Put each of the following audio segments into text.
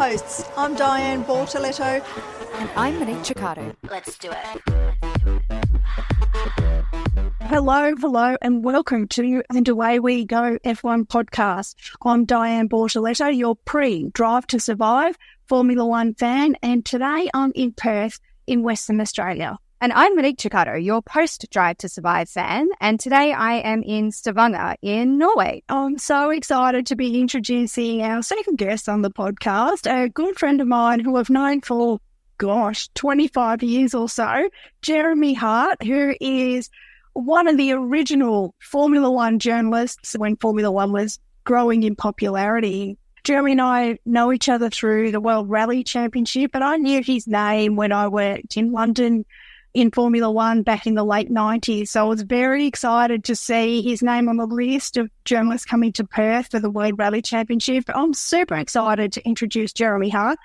hosts. I'm Diane Bortoletto. And I'm Monique Ciccardo. Let's do it. Hello, and welcome to And Away We Go F1 podcast. I'm Diane Bortoletto, your pre-Drive to Survive Formula One fan, and today I'm in Perth in Western Australia. And I'm Monique Ciccardo, your post-Drive to Survive fan, and today I am in Stavanger in Norway. I'm so excited to be introducing our second guest on the podcast, a good friend of mine who I've known for, 25 years or so, Jeremy Hart, who is one of the original Formula One journalists when Formula One was growing in popularity. Jeremy and I know each other through the World Rally Championship, but I knew his name when I worked in London in Formula One back in the late 90s. So I was very excited to see his name on the list of journalists coming to Perth for the World Rally Championship. I'm super excited to introduce Jeremy Hart.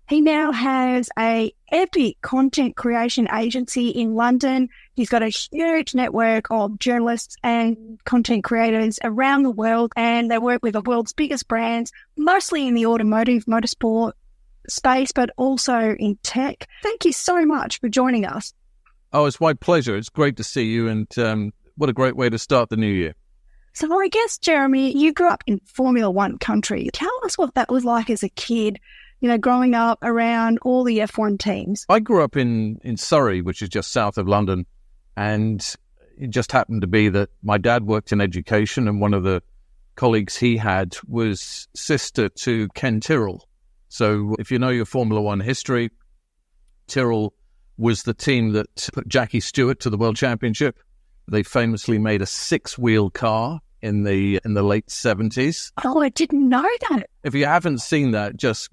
He now has a Ep8 content creation agency in London. He's got a huge network of journalists and content creators around the world, and they work with the world's biggest brands, mostly in the automotive, motorsport space, but also in tech. Thank you so much for joining us. Oh, it's my pleasure. It's great to see you, and what a great way to start the new year. So I guess, Jeremy, you grew up in Formula One country. Tell us what that was like as a kid, growing up around all the F1 teams. I grew up in Surrey, which is just south of London, and it just happened to be that my dad worked in education, and one of the colleagues he had was sister to Ken Tyrrell. So if you know your Formula One history, Tyrrell was the team that put Jackie Stewart to the World Championship. They famously made a 6-wheel car in the late 70s. Oh, I didn't know that. If you haven't seen that, just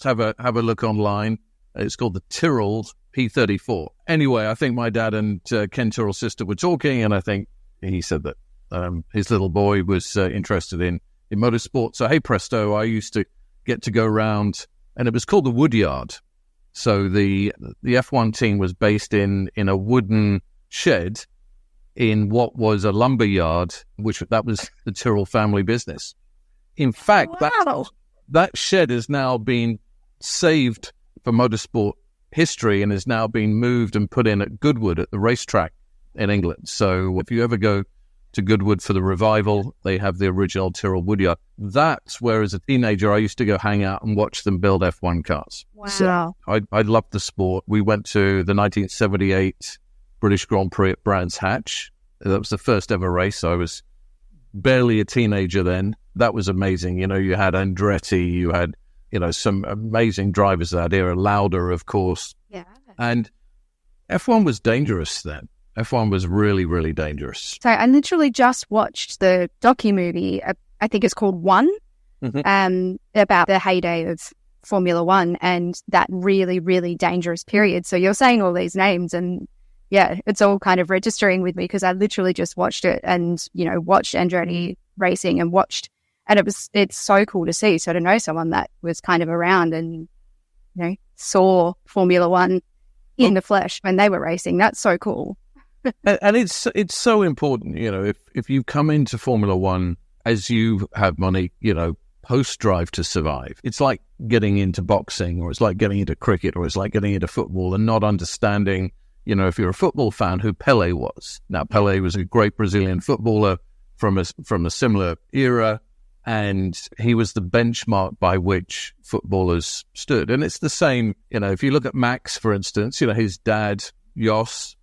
have a look online. It's called the Tyrrell P34. Anyway, I think my dad and Ken Tyrrell's sister were talking, and I think he said that his little boy was interested in motorsport. So, hey presto, I used to get to go around, and it was called the Woodyard. So the F1 team was based in a wooden shed in what was a lumber yard, that was the Tyrrell family business. In fact, wow. that shed has now been saved for motorsport history and is now being moved and put in at Goodwood at the racetrack in England. So if you ever go to Goodwood for the revival, they have the original Tyrrell Woodyard. That's where, as a teenager, I used to go hang out and watch them build F1 cars. Wow. So I loved the sport. We went to the 1978 British Grand Prix at Brands Hatch. That was the first ever race. I was barely a teenager then. That was amazing. You had Andretti, you had, some amazing drivers of that era, Lauda, of course. Yeah. And F1 was dangerous then. F1 was really, really dangerous. So I literally just watched the docu-movie, I think it's called One, about the heyday of Formula One and that really, really dangerous period. So you're saying all these names, and yeah, it's all kind of registering with me because I literally just watched it and, watched Andretti racing and it's so cool to see. So to know someone that was kind of around and, saw Formula One in the flesh when they were racing, that's so cool. And it's so important, if you come into Formula One as you have money, post-Drive to Survive, it's like getting into boxing, or it's like getting into cricket, or it's like getting into football and not understanding, if you're a football fan, who Pelé was. Now, Pelé was a great Brazilian footballer from a similar era, and he was the benchmark by which footballers stood. And it's the same, if you look at Max, for instance, his dad, Jos,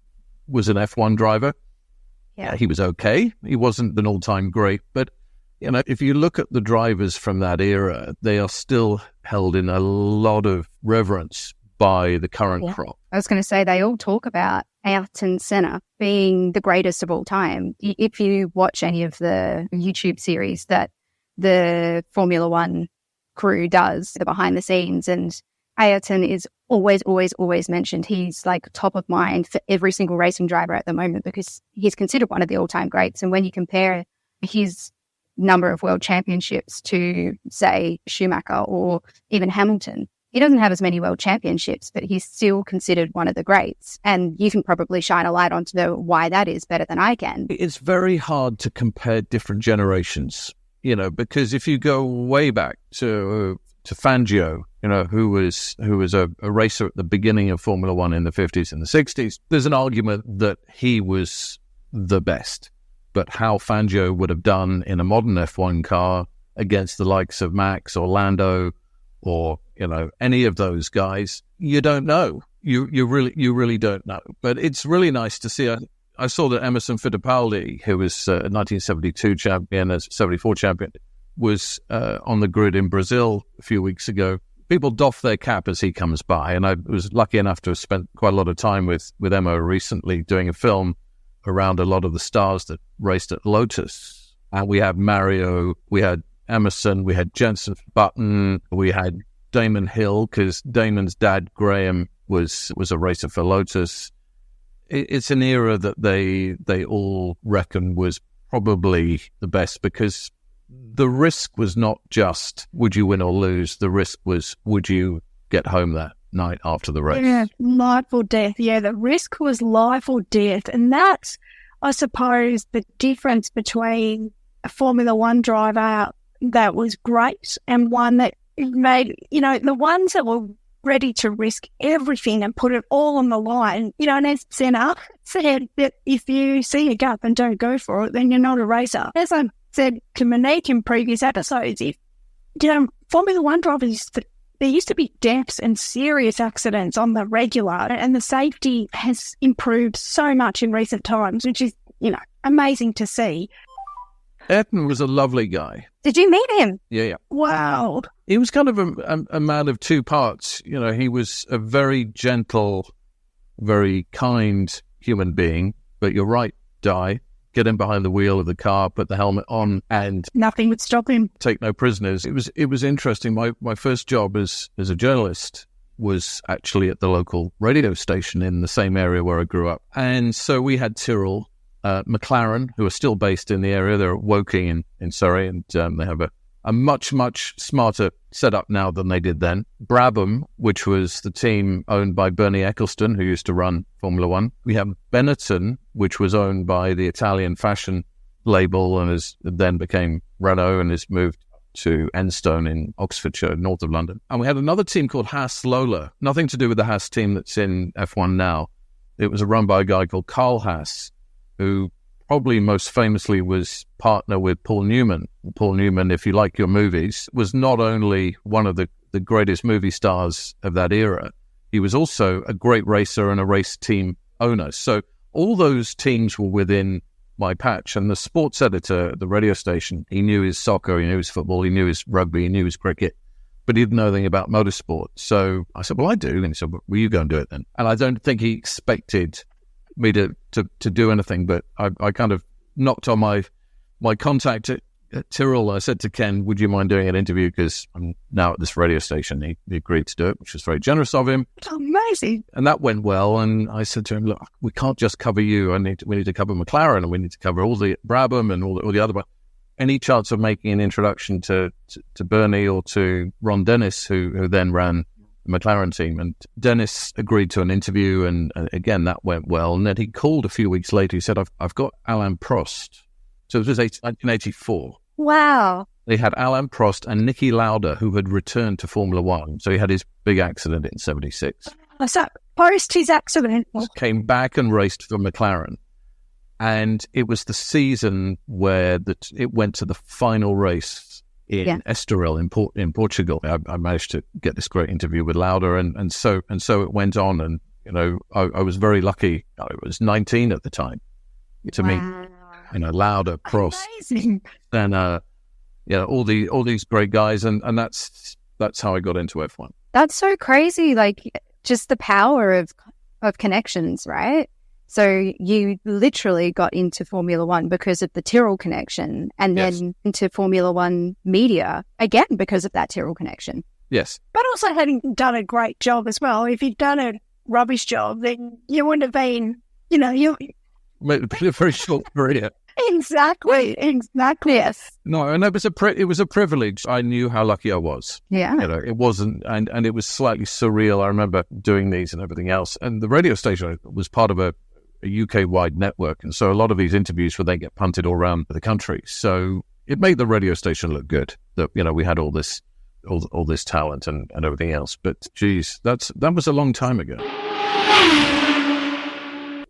was an F1 driver. Yeah. He was okay. He wasn't an all-time great, but if you look at the drivers from that era, they are still held in a lot of reverence by the current crop. I was going to say, they all talk about Ayrton Senna being the greatest of all time. If you watch any of the YouTube series that the Formula One crew does, the behind the scenes, and Ayrton is always mentioned. He's like top of mind for every single racing driver at the moment because he's considered one of the all-time greats. And when you compare his number of world championships to, say, Schumacher or even Hamilton, he doesn't have as many world championships, but he's still considered one of the greats. And you can probably shine a light onto why that is better than I can. It's very hard to compare different generations, because if you go way back to to Fangio, who was a racer at the beginning of Formula One in the 50s and the 60s. There's an argument that he was the best, but how Fangio would have done in a modern F1 car against the likes of Max or Lando or, any of those guys, you don't know. You really don't know. But it's really nice to see. I saw that Emerson Fittipaldi, who was a 1972 champion, a 74 champion, was on the grid in Brazil a few weeks ago. People doff their cap as he comes by, and I was lucky enough to have spent quite a lot of time with Emma recently doing a film around a lot of the stars that raced at Lotus. And we had Mario, we had Emerson, we had Jenson Button, we had Damon Hill, because Damon's dad, Graham, was a racer for Lotus. It's an era that they all reckon was probably the best, because the risk was not just would you win or lose. The risk was would you get home that night after the race. Yeah, life or death. Yeah, the risk was life or death. And that's, I suppose, the difference between a Formula One driver that was great and one that made, the ones that were ready to risk everything and put it all on the line. And as Senna said, that if you see a gap and don't go for it, then you're not a racer. As I said to Monique in previous episodes, if, Formula One drivers, there used to be deaths and serious accidents on the regular, and the safety has improved so much in recent times, which is, amazing to see. Ayrton was a lovely guy. Did you meet him? Yeah. Wow. He was kind of a man of two parts. He was a very gentle, very kind human being. But you're right, Di. Get in behind the wheel of the car, put the helmet on, and nothing would stop him. Take no prisoners. It was interesting. My first job as a journalist was actually at the local radio station in the same area where I grew up. And so we had Tyrrell, McLaren, who are still based in the area. They're at Woking in Surrey, and they have a much, much smarter setup now than they did then. Brabham, which was the team owned by Bernie Eccelstone, who used to run Formula One. We have Benetton, which was owned by the Italian fashion label and then became Renault and has moved to Enstone in Oxfordshire, north of London. And we had another team called Haas Lola, nothing to do with the Haas team that's in F1 now. It was run by a guy called Carl Haas, who probably most famously was partner with Paul Newman. Paul Newman, if you like your movies, was not only one of the greatest movie stars of that era, he was also a great racer and a race team owner. So all those teams were within my patch. And the sports editor at the radio station, he knew his soccer, he knew his football, he knew his rugby, he knew his cricket, but he didn't know anything about motorsport. So I said, well, I do. And he said, well, you go and do it then. And I don't think he expected me to do anything, but I kind of knocked on my contact at Tyrrell. I said to Ken, would you mind doing an interview, because I'm now at this radio station. He agreed to do it, which was very generous of him. Amazing. And that went well. And I said to him, look, we can't just cover you. We need to cover McLaren, and we need to cover all the Brabham and all the other ones. Any chance of making an introduction to Bernie or to Ron Dennis, who then ran the McLaren team? And Dennis agreed to an interview, and again, that went well. And then he called a few weeks later. He said, I've got Alain Prost. So it was 1984. Wow. They had Alain Prost and Niki Lauda, who had returned to Formula One. So he had his big accident in 76. So post his accident, came back and raced for McLaren. And it was the season where it went to the final race in Estoril in Portugal. I managed to get this great interview with Lauda, and so it went on. And I was very lucky. I was 19 at the time to meet Lauda, Prost, and all these great guys, and that's how I got into F1. That's so crazy, like just the power of connections, right? So you literally got into Formula One because of the Tyrrell connection, and then into Formula One media, again, because of that Tyrrell connection. Yes. But also having done a great job as well. If you'd done a rubbish job, then you wouldn't have been, you... Made a very short career. Exactly. Yes. No, and it was a privilege. I knew how lucky I was. Yeah. It wasn't, and it was slightly surreal. I remember doing these and everything else. And the radio station was part of a UK-wide network. And so a lot of these interviews would then get punted all around the country. So it made the radio station look good that, we had all this all this talent and everything else. But geez, that was a long time ago.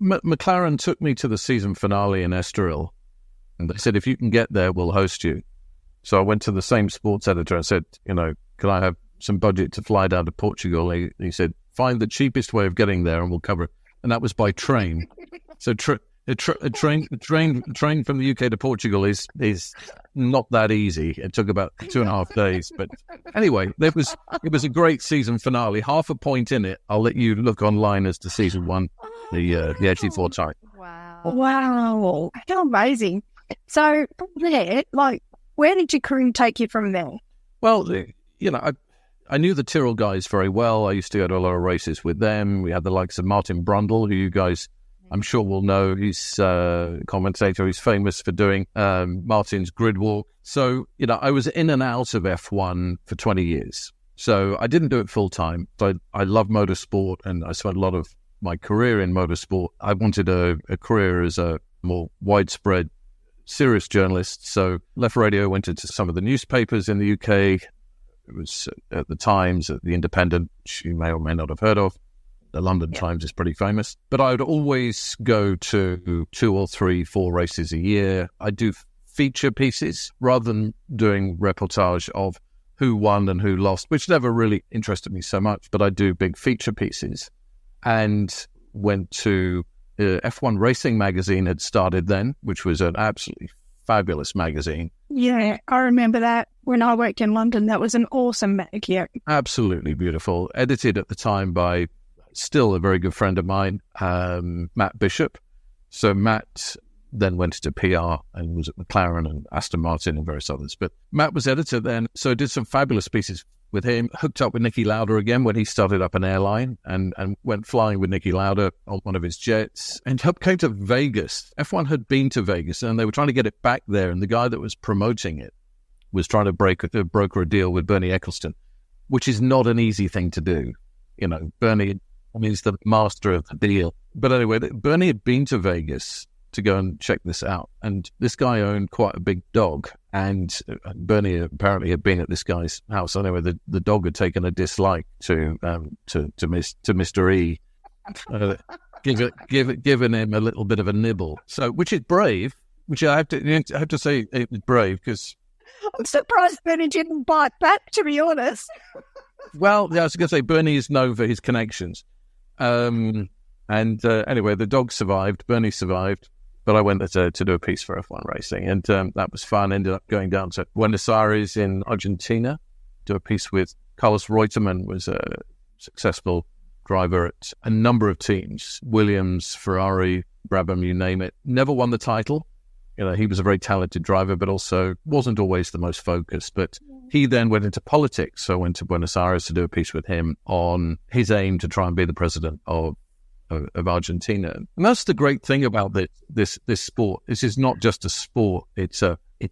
McLaren took me to the season finale in Estoril, and they said, if you can get there, we'll host you. So I went to the same sports editor and said, can I have some budget to fly down to Portugal? He said, find the cheapest way of getting there and we'll cover it. And that was by train. So a train from the UK to Portugal is not that easy. It took about 2.5 days. But anyway, it was a great season finale. Half a point in it. I'll let you look online as to season 1, the HD4 type. Wow. How amazing. So from there, where did your career take you from there? Well, I knew the Tyrrell guys very well. I used to go to a lot of races with them. We had the likes of Martin Brundle, who you guys, I'm sure, will know. He's a commentator. He's famous for doing Martin's grid walk. So, I was in and out of F1 for 20 years. So I didn't do it full time. So I love motorsport, and I spent a lot of my career in motorsport. I wanted a career as a more widespread, serious journalist. So left radio, went into some of the newspapers in the UK. It was at the Times, at the Independent, which you may or may not have heard of. The London Times is pretty famous. But I would always go to 2 or 3, 4 races a year. I do feature pieces rather than doing reportage of who won and who lost, which never really interested me so much. But I do big feature pieces. And went to F1 Racing magazine had started then, which was an absolutely fabulous magazine. Yeah, I remember that when I worked in London. That was an awesome mag, yeah. Absolutely beautiful. Edited at the time by still a very good friend of mine, Matt Bishop. So Matt then went into PR and was at McLaren and Aston Martin and various others. But Matt was editor then, so I did some fabulous pieces with him. Hooked up with Niki Lauda again when he started up an airline and went flying with Niki Lauda on one of his jets. And came to Vegas. F1 had been to Vegas and they were trying to get it back there. And the guy that was promoting it was trying to broker a deal with Bernie Eccelstone, which is not an easy thing to do. Bernie is the master of the deal. But anyway, Bernie had been to Vegas to go and check this out. And this guy owned quite a big dog. And Bernie apparently had been at this guy's house. Anyway, the dog had taken a dislike to Mr. E, giving him a little bit of a nibble. So, which is brave. Which I have to say it was brave because I'm surprised Bernie didn't bite back. To be honest. Well, I was going to say Bernie is known for his connections. Anyway, the dog survived. Bernie survived. But I went there to do a piece for F1 Racing, and that was fun. Ended up going down to Buenos Aires in Argentina, do a piece with Carlos Reutemann, was a successful driver at a number of teams, Williams, Ferrari, Brabham, you name it. Never won the title. He was a very talented driver, but also wasn't always the most focused. But he then went into politics, so I went to Buenos Aires to do a piece with him on his aim to try and be the president of Argentina. And that's the great thing about this sport. This is not just a sport. It's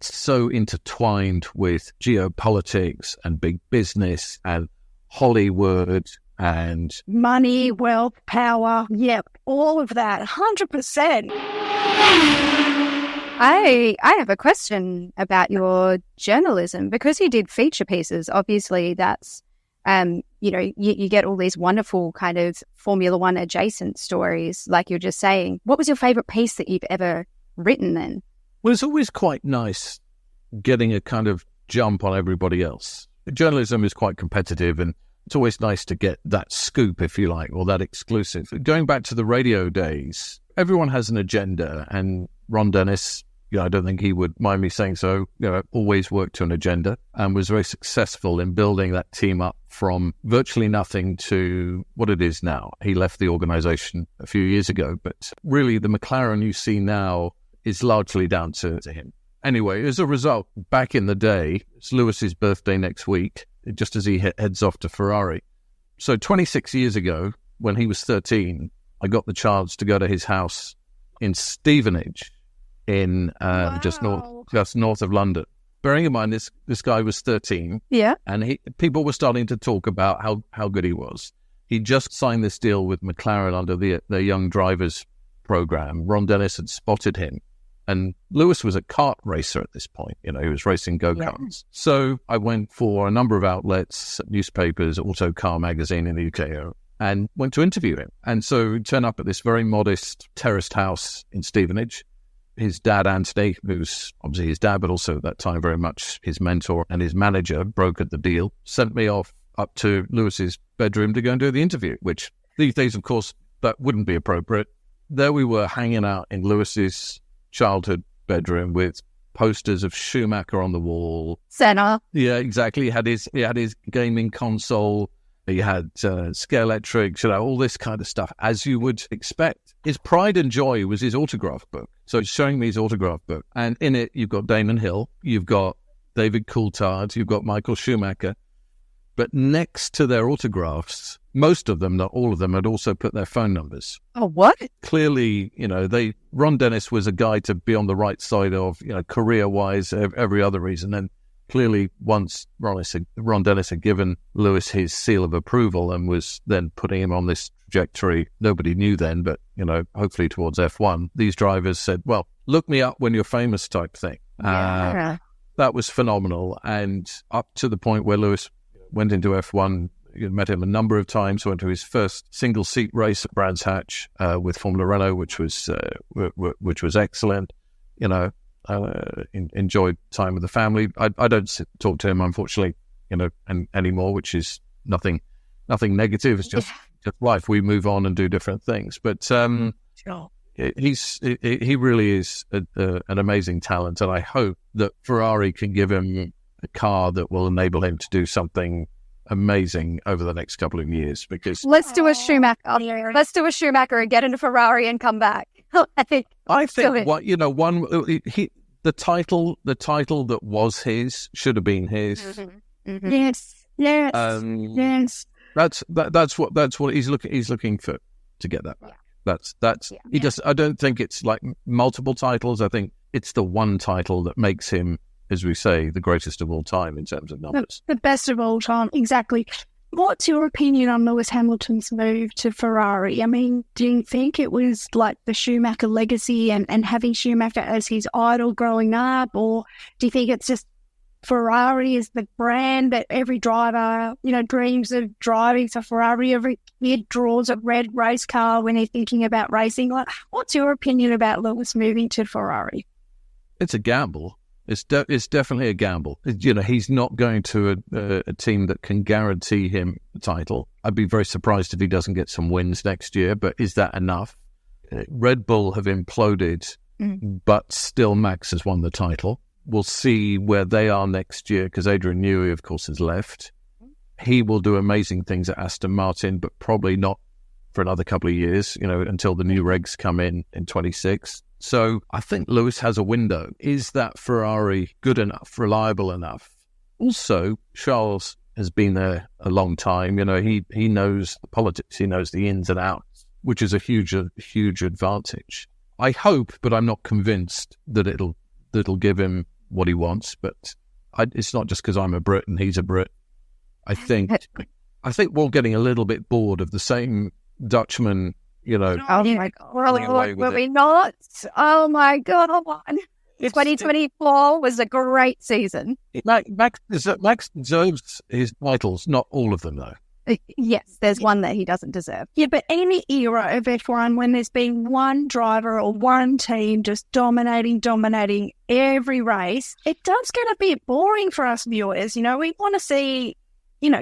so intertwined with geopolitics and big business and Hollywood and money, wealth, power. Yep, all of that. 100%. I have a question about your journalism, because you did feature pieces. Obviously, that's you get all these wonderful kind of Formula One adjacent stories, like you're just saying. What was your favorite piece that you've ever written then? Well, it's always quite nice getting a kind of jump on everybody else. Journalism is quite competitive, and it's always nice to get that scoop, if you like, or that exclusive. Going back to the radio days, everyone has an agenda, and Ron Dennis, I don't think he would mind me saying so, always worked to an agenda and was very successful in building that team up from virtually nothing to what it is now. He left the organization a few years ago, but really the McLaren you see now is largely down to him. Anyway, as a result, back in the day, it's Lewis's birthday next week, just as he heads off to Ferrari. So 26 years ago, when he was 13, I got the chance to go to his house in Stevenage, in just north of London. Bearing in mind, this guy was 13, and people were starting to talk about how good he was. He just signed this deal with McLaren under their young drivers program. Ron Dennis had spotted him And Lewis was a kart racer at this point. He was racing go-karts. Yeah. So I went for a number of outlets, newspapers, Auto Car Magazine in the UK, and went to interview him. And so we turned up at this very modest terraced house in Stevenage. His dad, Anthony, who's obviously his dad, but also at that time very much his mentor and his manager, brokered the deal, sent me off up to Lewis's bedroom to go and do the interview, which these days, of course, that wouldn't be appropriate. There we were hanging out in Lewis's childhood bedroom with posters of Schumacher on the wall. Senna. Yeah, exactly. He had his gaming console. He had Scalextrics, all this kind of stuff, as you would expect. His pride and joy was his autograph book. So he's showing me his autograph book. And in it, you've got Damon Hill, you've got David Coulthard, you've got Michael Schumacher. But next to their autographs, most of them, not all of them, had also put their phone numbers. Oh, what? Clearly, Ron Dennis was a guy to be on the right side of, career-wise, every other reason. And clearly, once Ron Dennis had given Lewis his seal of approval and was then putting him on this trajectory, nobody knew then, but, hopefully towards F1, these drivers said, well, look me up when you're famous type thing. Yeah. That was phenomenal. And up to the point where Lewis went into F1, met him a number of times, went to his first single-seat race at Brands Hatch with Formula Renault, which was excellent. Enjoyed time with the family. I don't talk to him, unfortunately, anymore, which is nothing negative. It's just life. We move on and do different things. But he really is an amazing talent, and I hope that Ferrari can give him a car that will enable him to do something amazing over the next couple of years. Because let's do a Schumacher. Let's do a Schumacher and get into Ferrari and come back. I think the title that was his should have been his. Mm-hmm. Mm-hmm. Yes. That's what he's looking for, to get that back. He just. I don't think it's like multiple titles. I think it's the one title that makes him, as we say, the greatest of all time in terms of numbers. The best of all time, exactly. What's your opinion on Lewis Hamilton's move to Ferrari? I mean, do you think it was like the Schumacher legacy and having Schumacher as his idol growing up? Or do you think it's just Ferrari is the brand that every driver, dreams of driving? So Ferrari every kid draws a red race car when they're thinking about racing. Like, what's your opinion about Lewis moving to Ferrari? It's a gamble. It's definitely a gamble. He's not going to a team that can guarantee him a title. I'd be very surprised if he doesn't get some wins next year, but is that enough? Red Bull have imploded, but still Max has won the title. We'll see where they are next year, because Adrian Newey, of course, has left. He will do amazing things at Aston Martin, but probably not for another couple of years, until the new regs come in 26. So I think Lewis has a window. Is that Ferrari good enough, reliable enough? Also, Charles has been there a long time. He knows the politics, he knows the ins and outs, which is a huge advantage. I hope, but I'm not convinced that it'll give him what he wants. But it's not just because I'm a Brit and he's a Brit. I think we're getting a little bit bored of the same Dutchman. Oh my God, were we not? Oh my God, 2024 was a great season. Max deserves his titles, not all of them though. Yes, there's one that he doesn't deserve. Yeah, but any era of F1 when there's been one driver or one team just dominating every race, it does get a bit boring for us viewers. We want to see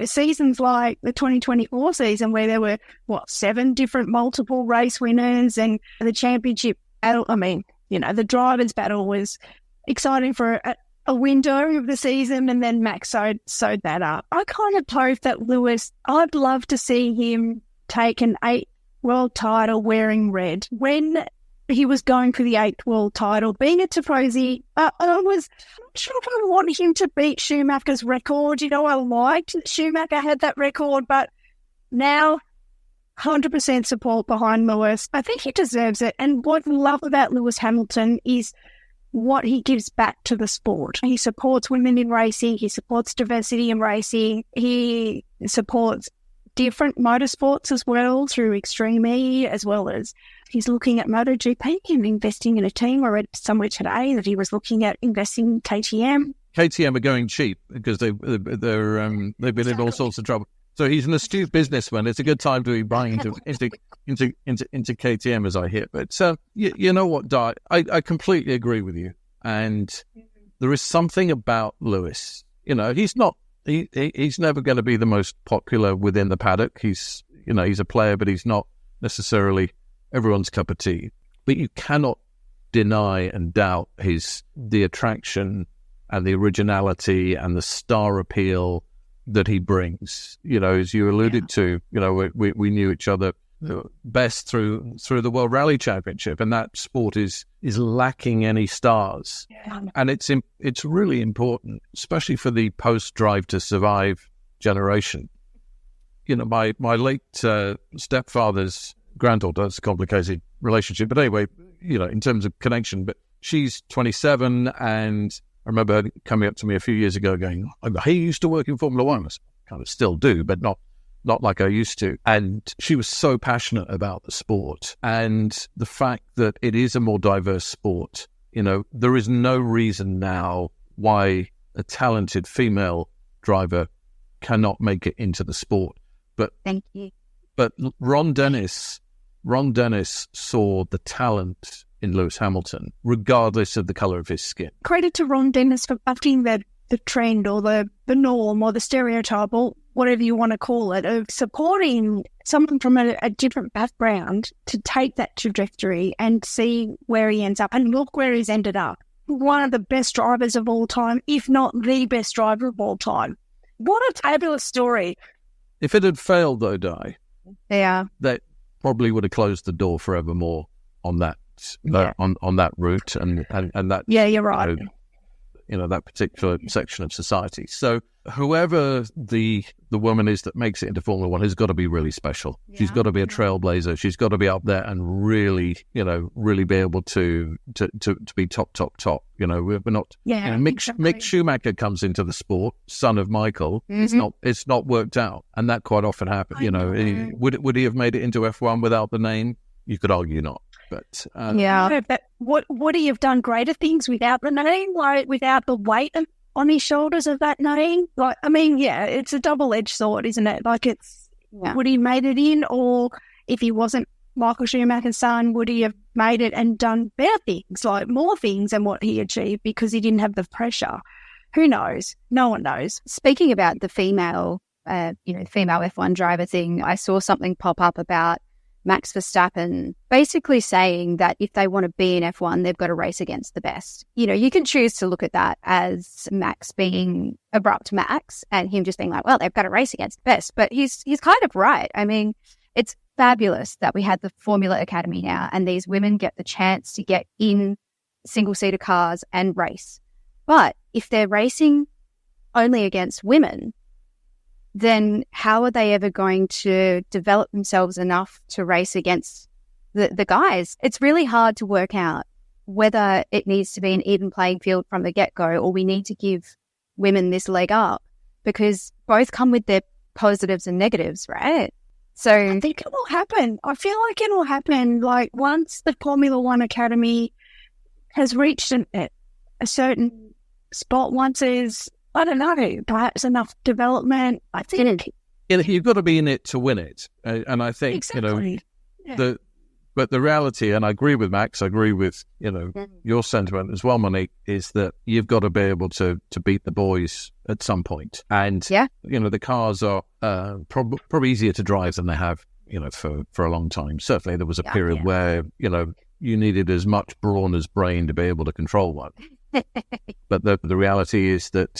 seasons like the 2024 season where there were, 7 different multiple race winners, and the championship battle. I mean, the drivers' battle was exciting for a window of the season, and then Max sewed that up. I kind of hope that Lewis, I'd love to see him take an 8th world title wearing red. When he was going for the 8th world title, being a Tifosi, I was not sure if I wanted him to beat Schumacher's record. I liked that Schumacher had that record, but now 100% support behind Lewis. I think he deserves it. And what I love about Lewis Hamilton is what he gives back to the sport. He supports women in racing. He supports diversity in racing. He supports different motorsports as well through Extreme E, as well as he's looking at MotoGP and investing in a team. I read somewhere today that he was looking at investing in KTM. KTM are going cheap because they've been in all sorts of trouble. So he's an astute businessman. It's a good time to be buying into KTM, as I hear. But you know what, Di? I completely agree with you. And there is something about Lewis. You know, he's never going to be the most popular within the paddock. He's a player, but he's not necessarily everyone's cup of tea. But you cannot deny and doubt the attraction and the originality and the star appeal that he brings. You know, as you alluded to, you know, we knew each other best through the World Rally Championship, and that sport is lacking any stars. Yeah. And it's really important, especially for the post Drive to Survive generation. You know, my late stepfather's granddaughter, that's a complicated relationship, but anyway, you know, in terms of connection, but she's 27, and I remember her coming up to me a few years ago going, "He used to work in Formula One." I kind of still do, but not like I used to. And she was so passionate about the sport and the fact that it is a more diverse sport. You know, there is no reason now why a talented female driver cannot make it into the sport. But thank you. But Ron Dennis saw the talent in Lewis Hamilton, regardless of the colour of his skin. Credit to Ron Dennis for bucking the trend or the norm or the stereotype or whatever you want to call it, of supporting someone from a different background to take that trajectory and see where he ends up. And look where he's ended up. One of the best drivers of all time, if not the best driver of all time. What a fabulous story. If it had failed, though, Di, that probably would have closed the door forevermore on that on that route and that. Yeah, you're right. You know, that particular section of society. So whoever the woman is that makes it into Formula One has got to be really special. Yeah. She's got to be a trailblazer. She's got to be up there and really be able to be top. You know, we're not. Yeah, you know, Mick Schumacher comes into the sport, son of Michael. Mm-hmm. It's not worked out, and that quite often happens. You know, would he have made it into F1 without the name? You could argue not. But but would he have done greater things without the name, like without the weight on his shoulders of that name? Like, I mean, yeah, it's a double-edged sword, isn't it? Like, would he have made it in, or if he wasn't Michael Schumacher's son, would he have made it and done better things, like more things than what he achieved because he didn't have the pressure? Who knows? No one knows. Speaking about the female F1 driver thing, I saw something pop up about Max Verstappen basically saying that if they want to be in F1, they've got to race against the best. You know, you can choose to look at that as Max being abrupt Max and him just being like, well, they've got to race against the best. But he's kind of right. I mean, it's fabulous that we had the Formula Academy now and these women get the chance to get in single-seater cars and race. But if they're racing only against women, then how are they ever going to develop themselves enough to race against the guys? It's really hard to work out whether it needs to be an even playing field from the get-go or we need to give women this leg up, because both come with their positives and negatives, right? So I think it will happen. I feel like it will happen. Like, once the Formula One Academy has reached a certain spot, once there's, I don't know, perhaps enough development, I think. You've got to be in it to win it. And I think, exactly. But the reality, and I agree with Max, I agree with, your sentiment as well, Monique, is that you've got to be able to beat the boys at some point. And, the cars are probably easier to drive than they have, for a long time. Certainly there was a period where, you needed as much brawn as brain to be able to control one. But the reality is that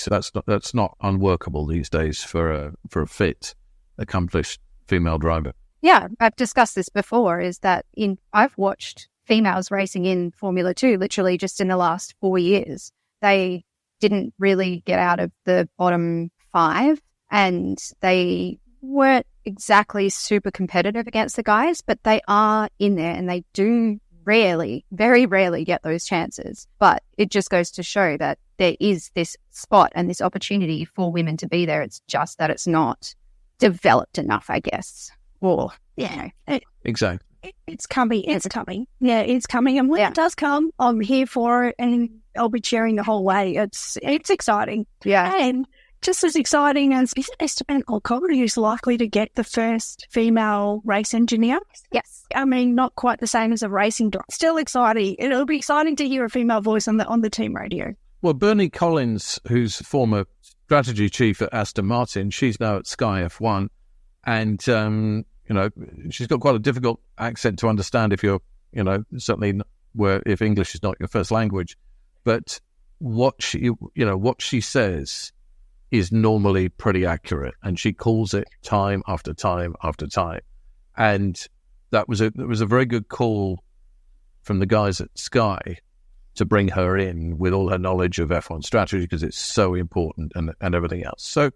that's not unworkable these days for a fit, accomplished female driver. Yeah, I've discussed this before, is that I've watched females racing in Formula 2 literally just in the last 4 years. They didn't really get out of the bottom 5 and they weren't exactly super competitive against the guys, but they are in there and they do very rarely get those chances. But it just goes to show that there is this spot and this opportunity for women to be there. It's just that it's not developed enough, I guess. Or, Exactly. It's coming. It's coming. Yeah, it's coming. And when it does come, I'm here for it, and I'll be cheering the whole way. It's exciting. Yeah. And just as exciting as Esteban Ocon, who's likely to get the first female race engineer. Yes. I mean, not quite the same as a racing driver. Still exciting. It'll be exciting to hear a female voice on the team radio. Well, Bernie Collins, who's former strategy chief at Aston Martin, she's now at Sky F1, and she's got quite a difficult accent to understand if you're, certainly if English is not your first language. But what she says is normally pretty accurate, and she calls it time after time after time. And that was a very good call from the guys at Sky to bring her in with all her knowledge of F1 strategy, because it's so important and everything else. So,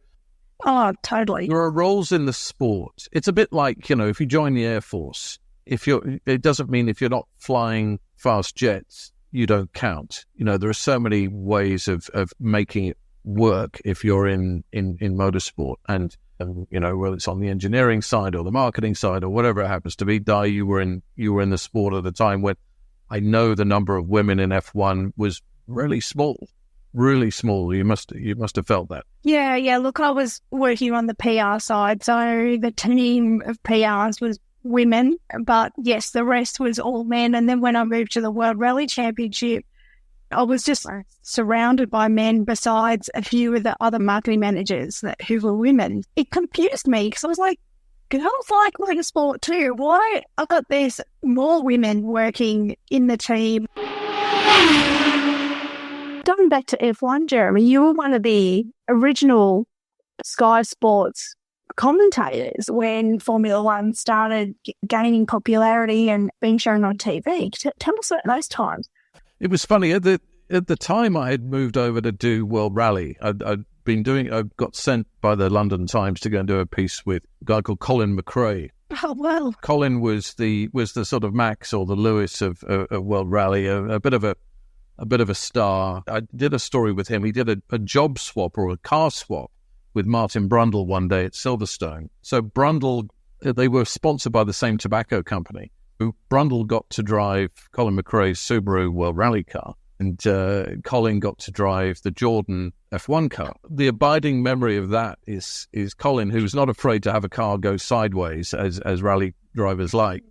oh, totally. There are roles in the sport. It's a bit like, if you join the Air Force, it doesn't mean if you're not flying fast jets, you don't count. There are so many ways of making it work if you're in motorsport. And whether it's on the engineering side or the marketing side or whatever it happens to be, Di, you were in the sport at the time when I know the number of women in F1 was really small. Really small. You must have felt that. Yeah. Look, I was working on the PR side, so the team of PRs was women, but yes, the rest was all men. And then when I moved to the World Rally Championship, I was just surrounded by men besides a few of the other marketing managers who were women. It confused me because I was like, girls like motorsport too. Why I got there's more women working in the team? Going back to F1, Jeremy, you were one of the original Sky Sports commentators when Formula One started gaining popularity and being shown on TV. Tell us about those times. It was funny at the time I had moved over to do World Rally. I got sent by the London Times to go and do a piece with a guy called Colin McRae. Oh well, Colin was the sort of Max or the Lewis of World Rally, a bit of a star. I did a story with him. He did a job swap or a car swap with Martin Brundle one day at Silverstone. So Brundle, they were sponsored by the same tobacco company. Brundle got to drive Colin McRae's Subaru World Rally car, and Colin got to drive the Jordan F1 car. The abiding memory of that is Colin, who's not afraid to have a car go sideways, as rally drivers like.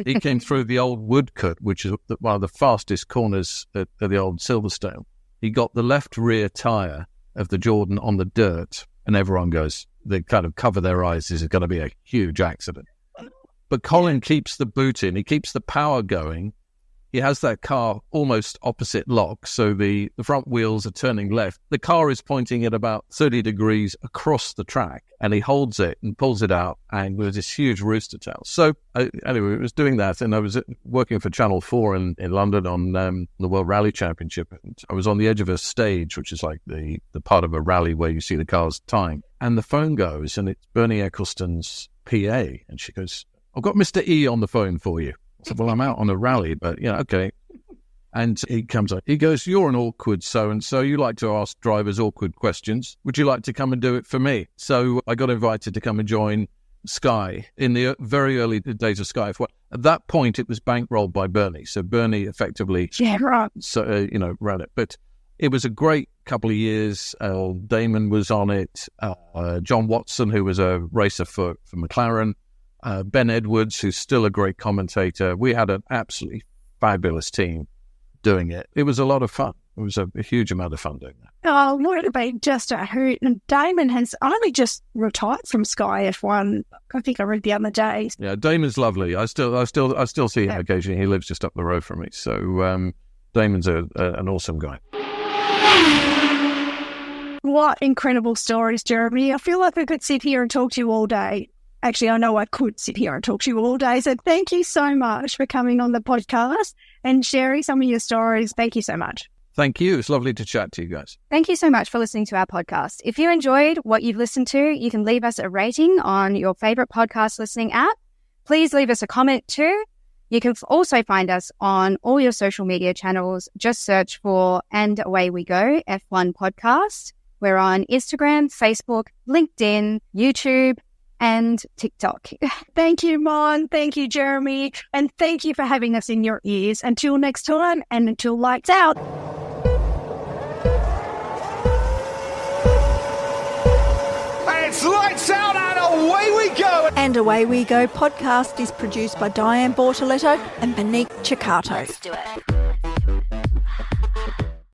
He came through the old Woodcut, which is one of the fastest corners at the old Silverstone. He got the left rear tyre of the Jordan on the dirt, and everyone goes, they kind of cover their eyes, this is going to be a huge accident. But Colin keeps the boot in, he keeps the power going. He has that car almost opposite lock, so the front wheels are turning left. The car is pointing at about 30 degrees across the track, and he holds it and pulls it out, and with this huge rooster tail. So anyway, I was doing that, and I was working for Channel 4 in London on the World Rally Championship. And I was on the edge of a stage, which is like the part of a rally where you see the car's time. And the phone goes, and it's Bernie Ecclestone's PA, and she goes, I've got Mr. E on the phone for you. I said, well, I'm out on a rally, but, okay. And he comes up. He goes, you're an awkward so-and-so. You like to ask drivers awkward questions. Would you like to come and do it for me? So I got invited to come and join Sky in the very early days of Sky F1. At that point, it was bankrolled by Bernie. So Bernie effectively ran it. But it was a great couple of years. Damon was on it. John Watson, who was a racer for McLaren. Ben Edwards, who's still a great commentator. We had an absolutely fabulous team doing it. It was a lot of fun. It was a huge amount of fun doing that. Oh, would have been just a hoot. And Damon has only just retired from Sky F1. I think I read the other day. Yeah, Damon's lovely. I still see him occasionally. He lives just up the road from me. So Damon's an awesome guy. What incredible stories, Jeremy. I feel like I could sit here and talk to you all day. Actually, I know I could sit here and talk to you all day. So thank you so much for coming on the podcast and sharing some of your stories. Thank you so much. Thank you. It's lovely to chat to you guys. Thank you so much for listening to our podcast. If you enjoyed what you've listened to, you can leave us a rating on your favorite podcast listening app. Please leave us a comment too. You can also find us on all your social media channels. Just search for And Away We Go F1 Podcast. We're on Instagram, Facebook, LinkedIn, YouTube, and TikTok. Thank you, Mon. Thank you, Jeremy. And thank you for having us in your ears. Until next time, and until lights out. It's lights out and away we go. And Away We Go podcast is produced by Diane Bortoletto and Monique Ciccato. Let's do it.